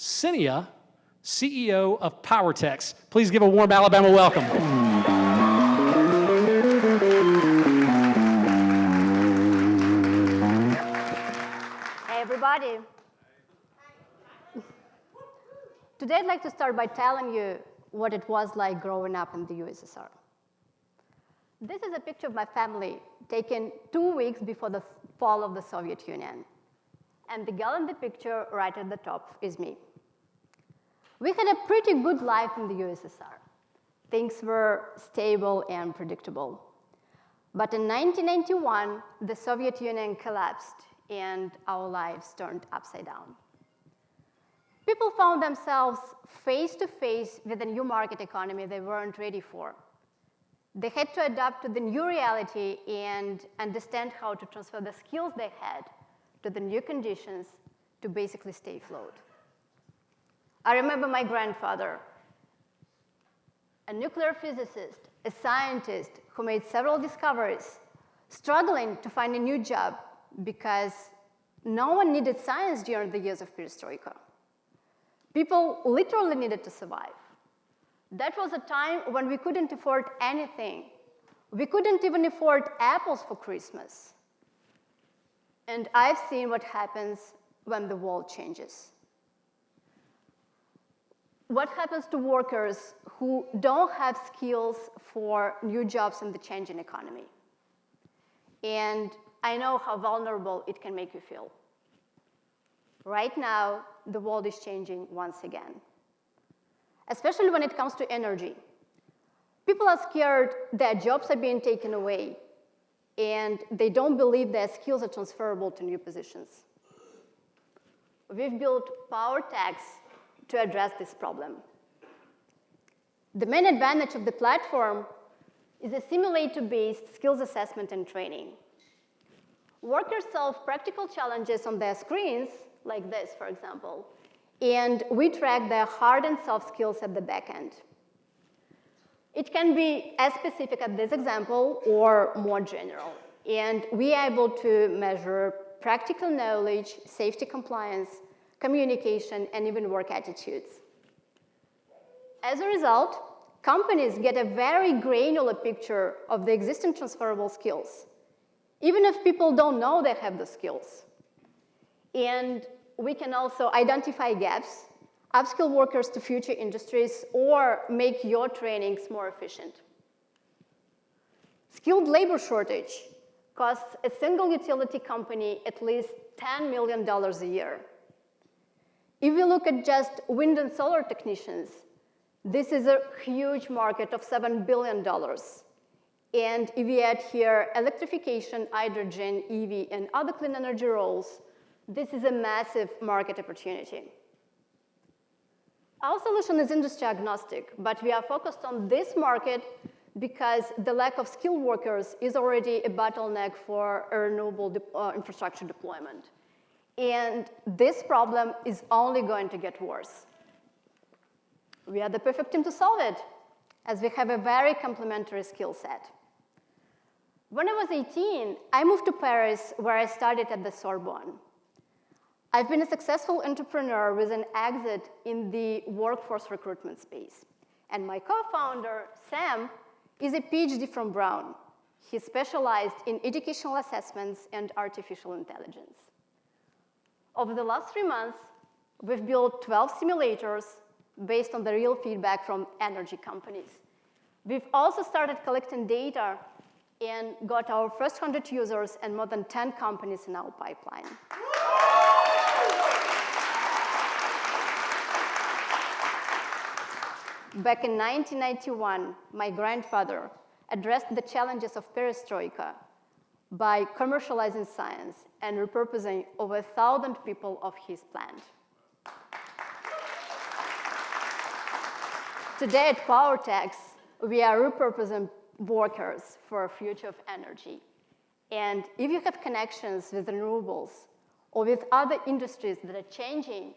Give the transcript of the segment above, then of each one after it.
Ksenia, CEO of Powertechs. Please give a warm Alabama welcome. Hey, everybody. Today, I'd like to start by telling you what it was like growing up in the USSR. This is a picture of my family taken 2 weeks before the fall of the Soviet Union. And the girl in the picture right at the top is me. We had a pretty good life in the USSR. Things were stable and predictable. But in 1991, the Soviet Union collapsed and our lives turned upside down. People found themselves face to face with a new market economy they weren't ready for. They had to adapt to the new reality and understand how to transfer the skills they had to the new conditions to basically stay afloat. I remember my grandfather, a nuclear physicist, a scientist who made several discoveries, struggling to find a new job because no one needed science during the years of perestroika. People literally needed to survive. That was a time when we couldn't afford anything. We couldn't even afford apples for Christmas. And I've seen what happens when the world changes. What happens to workers who don't have skills for new jobs in the changing economy? And I know how vulnerable it can make you feel. Right now, the world is changing once again, especially when it comes to energy. People are scared their jobs are being taken away, and they don't believe their skills are transferable to new positions. We've built Powertechs to address this problem. The main advantage of the platform is a simulator-based skills assessment and training. Workers solve practical challenges on their screens, like this, for example, and we track their hard and soft skills at the back end. It can be as specific as this example or more general, and we are able to measure practical knowledge, safety compliance, communication, and even work attitudes. As a result, companies get a very granular picture of the existing transferable skills, even if people don't know they have the skills. And we can also identify gaps, upskill workers to future industries, or make your trainings more efficient. Skilled labor shortage costs a single utility company at least $10 million a year. If we look at just wind and solar technicians, this is a huge market of $7 billion. And if we add here electrification, hydrogen, EV, and other clean energy roles, this is a massive market opportunity. Our solution is industry agnostic, but we are focused on this market because the lack of skilled workers is already a bottleneck for a renewable infrastructure deployment. And this problem is only going to get worse. We are the perfect team to solve it, as we have a very complementary skill set. When I was 18, I moved to Paris, where I studied at the Sorbonne. I've been a successful entrepreneur with an exit in the workforce recruitment space. And my co-founder, Sam, is a PhD from Brown. He specialized in educational assessments and artificial intelligence. Over the last 3 months, we've built 12 simulators based on the real feedback from energy companies. We've also started collecting data and got our first 100 users and more than 10 companies in our pipeline. Back in 1991, my grandfather addressed the challenges of perestroika by commercializing science and repurposing over 1,000 people of his plant. Today at Powertechs, we are repurposing workers for a future of energy. And if you have connections with renewables or with other industries that are changing,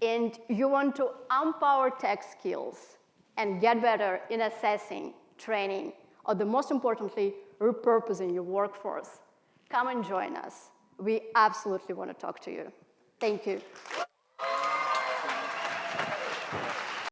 and you want to empower tech skills and get better in assessing, training, or the most importantly, repurposing your workforce, come and join us. We absolutely want to talk to you. Thank you.